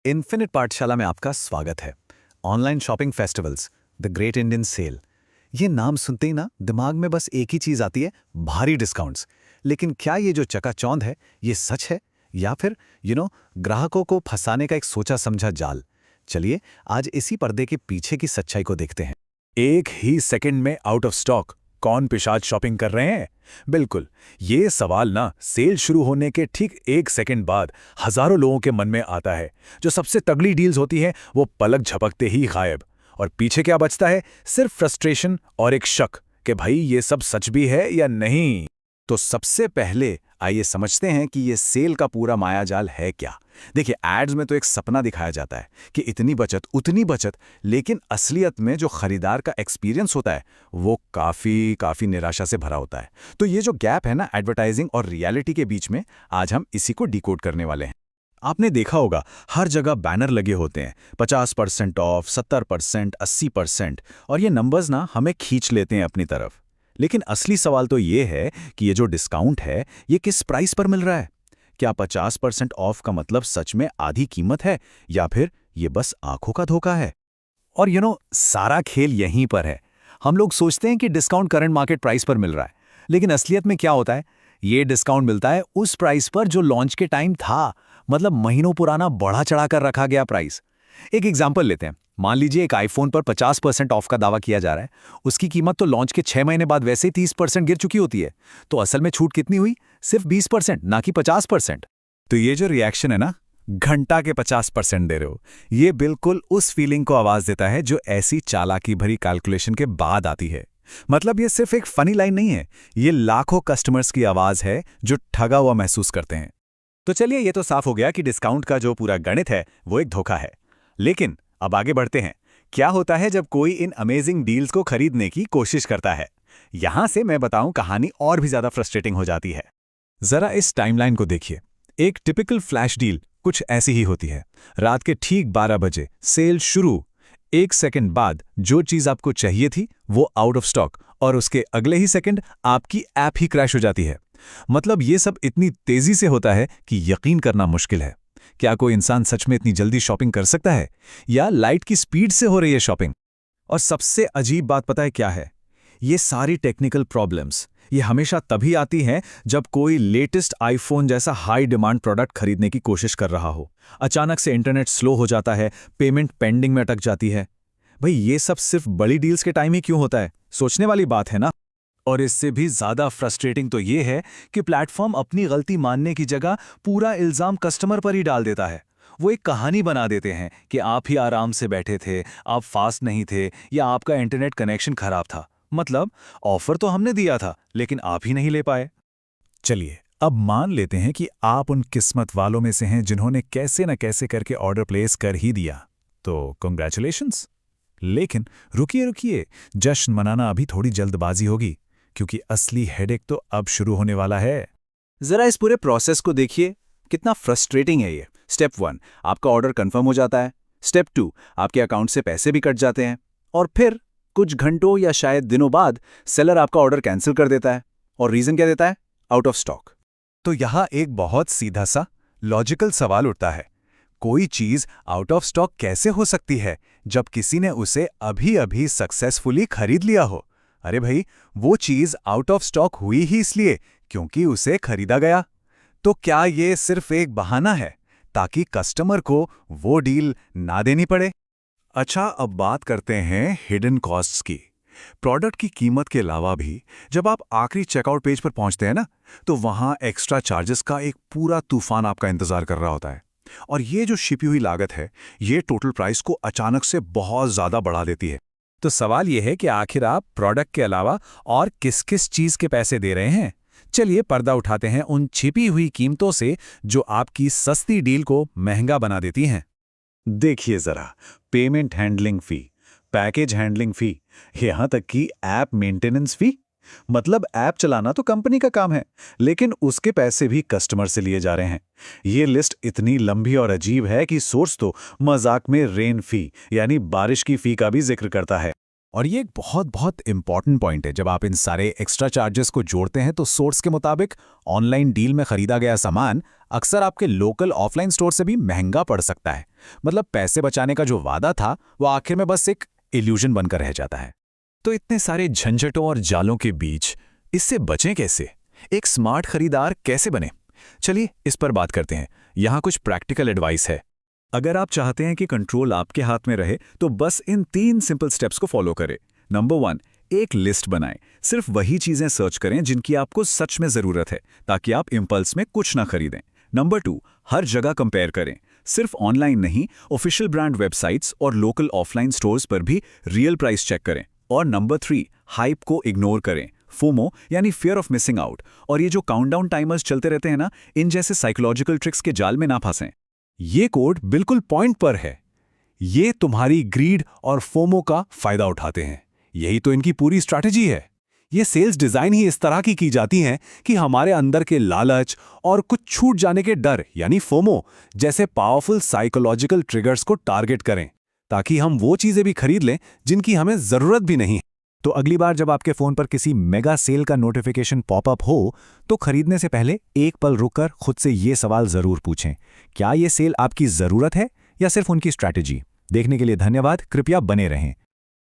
Infinite पाठशाला में आपका स्वागत है। Online shopping festivals, the great Indian sale. ये नाम सुनते ही ना दिमाग में बस एक ही चीज आती है, भारी डिस्काउंट्स। लेकिन क्या ये जो चकाचौंध है, ये सच है या फिर ग्राहकों को फंसाने का एक सोचा समझा जाल? चलिए आज इसी पर्दे के पीछे की सच्चाई को देखते हैं। एक ही सेकंड में आउट ऑफ स्टॉक, कौन पिशाच शॉपिंग कर रहे हैं? बिल्कुल, ये सवाल ना सेल शुरू होने के ठीक एक सेकंड बाद हजारों लोगों के मन में आता है। जो सबसे तगड़ी डील्स होती हैं वो पलक झपकते ही गायब, और पीछे क्या बचता है? सिर्फ फ्रस्ट्रेशन और एक शक कि भाई ये सब सच भी है या नहीं। तो सबसे पहले आइए समझते हैं कि ये सेल का पूरा मायाजाल है क्या। देखिए, एड्स में तो एक सपना दिखाया जाता है कि इतनी बचत उतनी बचत, लेकिन असलियत में जो खरीदार का एक्सपीरियंस होता है वो काफी निराशा से भरा होता है। तो ये जो गैप है ना एडवर्टाइजिंग और रियलिटी के बीच में, आज हम इसी को डिकोड करने वाले हैं। आपने देखा होगा हर जगह बैनर लगे होते हैं, 50% ऑफ, 70%, 80%, और ये नंबर्स ना हमें खींच लेते हैं अपनी तरफ। लेकिन असली सवाल तो ये है कि ये जो डिस्काउंट है ये किस प्राइस पर मिल रहा है? क्या 50% ऑफ का मतलब सच में आधी कीमत है, या फिर ये बस आंखों का धोखा है? और सारा खेल यहीं पर है। हम लोग सोचते हैं कि डिस्काउंट करंट मार्केट प्राइस पर मिल रहा है, लेकिन असलियत में क्या होता है? ये डिस्काउंट मिलता है उस प्राइस पर जो लॉन्च के टाइम था, मतलब महीनों पुराना बढ़ा चढ़ाकर रखा गया प्राइस। एक एग्जाम्पल लेते हैं। मान लीजिए एक आईफोन पर 50% ऑफ का दावा किया जा रहा है। उसकी कीमत तो लॉन्च के 6 महीने बाद वैसे ही 30% गिर चुकी होती है। तो असल में छूट कितनी हुई? सिर्फ 20%, ना कि 50%। तो ये जो रिएक्शन है ना, घंटा के 50% दे रहे हो, ये बिल्कुल उस फीलिंग को आवाज देता है जो ऐसी चालाकी भरी कैलकुलेशन के बाद आती है। मतलब ये सिर्फ एक फनी लाइन नहीं है, ये लाखों कस्टमर्स की आवाज है जो ठगा हुआ महसूस करते हैं। तो चलिए, ये तो साफ हो गया कि डिस्काउंट का जो पूरा गणित है वो एक धोखा है। लेकिन अब आगे बढ़ते हैं। क्या होता है जब कोई इन अमेजिंग डील्स को खरीदने की कोशिश करता है? यहां से मैं बताऊं, कहानी और भी ज्यादा फ्रस्ट्रेटिंग हो जाती है। जरा इस टाइमलाइन को देखिए। एक टिपिकल फ्लैश डील कुछ ऐसी ही होती है। रात के ठीक 12 बजे सेल शुरू, एक सेकंड बाद जो चीज आपको चाहिए थी वो आउट ऑफ स्टॉक, और उसके अगले ही सेकंड आपकी ऐप ही क्रैश हो जाती है। मतलब ये सब इतनी तेजी से होता है कि यकीन करना मुश्किल है। क्या कोई इंसान सच में इतनी जल्दी शॉपिंग कर सकता है, या लाइट की स्पीड से हो रही है शॉपिंग? और सबसे अजीब बात पता है क्या है? ये सारी टेक्निकल प्रॉब्लम्स ये हमेशा तभी आती हैं जब कोई लेटेस्ट आईफोन जैसा हाई डिमांड प्रोडक्ट खरीदने की कोशिश कर रहा हो। अचानक से इंटरनेट स्लो हो जाता है, पेमेंट पेंडिंग में अटक जाती है। भाई, ये सब सिर्फ बड़ी डील्स के टाइम ही क्यों होता है? सोचने वाली बात है ना। और इससे भी ज्यादा फ्रस्ट्रेटिंग तो ये है कि प्लेटफॉर्म अपनी गलती मानने की जगह पूरा इल्जाम कस्टमर पर ही डाल देता है। वो एक कहानी बना देते हैं कि आप ही आराम से बैठे थे, आप फास्ट नहीं थे, या आपका इंटरनेट कनेक्शन खराब था। मतलब ऑफर तो हमने दिया था, लेकिन आप ही नहीं ले पाए। चलिए, अब मान लेते हैं कि आप उन किस्मत वालों में से हैं जिन्होंने कैसे न कैसे करके ऑर्डर प्लेस कर ही दिया। तो कंग्रेचुलेशंस। लेकिन रुकिए, जश्न मनाना अभी थोड़ी जल्दबाजी होगी, क्योंकि असली हेडेक तो अब शुरू होने वाला है। जरा इस पूरे प्रोसेस को देखिए, कितना फ्रस्ट्रेटिंग है ये। स्टेप 1, आपका ऑर्डर कंफर्म हो जाता है। स्टेप 2, आपके अकाउंट से पैसे भी कट जाते हैं। और फिर कुछ घंटों या शायद दिनों बाद सेलर आपका ऑर्डर कैंसिल कर देता है। और रीजन क्या देता है? Out of stock. तो यहां एक बहुत सीधा सा लॉजिकल सवाल उठता है। कोई चीज आउट ऑफ स्टॉक कैसे हो सकती है जब किसी ने उसे अभी अभी सक्सेसफुली खरीद लिया हो? अरे भाई, वो चीज आउट ऑफ स्टॉक हुई ही इसलिए क्योंकि उसे खरीदा गया। तो क्या ये सिर्फ एक बहाना है ताकि कस्टमर को वो डील ना देनी पड़े? अच्छा, अब बात करते हैं हिडन कॉस्ट्स की। प्रोडक्ट की कीमत के अलावा भी जब आप आखिरी चेकआउट पेज पर पहुंचते हैं ना, तो वहां एक्स्ट्रा चार्जेस का एक पूरा तूफान आपका इंतजार कर रहा होता है। और ये जो छिपी हुई लागत है, ये टोटल प्राइस को अचानक से बहुत ज्यादा बढ़ा देती है। तो सवाल यह है कि आखिर आप प्रोडक्ट के अलावा और किस किस चीज के पैसे दे रहे हैं? चलिए पर्दा उठाते हैं उन छिपी हुई कीमतों से जो आपकी सस्ती डील को महंगा बना देती हैं। देखिए जरा, पेमेंट हैंडलिंग फी, पैकेज हैंडलिंग फी, यहां तक कि ऐप मेंटेनेंस फी। मतलब ऐप चलाना तो कंपनी का काम है, लेकिन उसके पैसे भी कस्टमर से लिए जा रहे हैं। ये लिस्ट इतनी लंबी और अजीब है कि सोर्स तो मजाक में रेन फी यानी बारिश की फी का भी जिक्र करता है। और ये एक बहुत बहुत इंपॉर्टेंट पॉइंट है। जब आप इन सारे एक्स्ट्रा चार्जेस को जोड़ते हैं तो सोर्स के मुताबिक ऑनलाइन डील में खरीदा गया सामान अक्सर आपके लोकल ऑफलाइन स्टोर से भी महंगा पड़ सकता है। मतलब पैसे बचाने का जो वादा था वो आखिर में बस एक इल्यूजन बनकर रह जाता है। तो इतने सारे झंझटों और जालों के बीच इससे बचें कैसे? एक स्मार्ट खरीदार कैसे बने? चलिए इस पर बात करते हैं। यहाँ कुछ प्रैक्टिकल एडवाइस है। अगर आप चाहते हैं कि कंट्रोल आपके हाथ में रहे तो बस इन 3 सिंपल स्टेप्स को फॉलो करें। नंबर 1, एक लिस्ट बनाएं। सिर्फ वही चीजें सर्च करें जिनकी आपको सच में जरूरत है, ताकि आप इंपल्स में कुछ ना खरीदें। नंबर 2, हर जगह कंपेयर करें। सिर्फ ऑनलाइन नहीं, ऑफिशियल ब्रांड वेबसाइट्स और लोकल ऑफलाइन स्टोर्स पर भी रियल प्राइस चेक करें। और नंबर 3, हाइप को इग्नोर करें। फोमो यानी फियर ऑफ मिसिंग आउट और ये जो काउंटडाउन टाइमर्स चलते रहते हैं ना, इन जैसे साइकोलॉजिकल ट्रिक्स के जाल में ना फंसें। ये कोड बिल्कुल पॉइंट पर है। ये तुम्हारी ग्रीड और फोमो का फायदा उठाते हैं। यही तो इनकी पूरी स्ट्रैटेजी है। ये सेल्स डिजाइन ही इस तरह की जाती हैं कि हमारे अंदर के लालच और कुछ छूट जाने के डर यानी फोमो जैसे पावरफुल साइकोलॉजिकल ट्रिगर्स को टारगेट करें, ताकि हम वो चीजें भी खरीद लें जिनकी हमें जरूरत भी नहीं। तो अगली बार जब आपके फोन पर किसी मेगा सेल का नोटिफिकेशन पॉपअप हो तो खरीदने से पहले एक पल रुककर खुद से ये सवाल जरूर पूछें, क्या ये सेल आपकी जरूरत है या सिर्फ उनकी स्ट्रैटेजी? देखने के लिए धन्यवाद। कृपया बने रहें।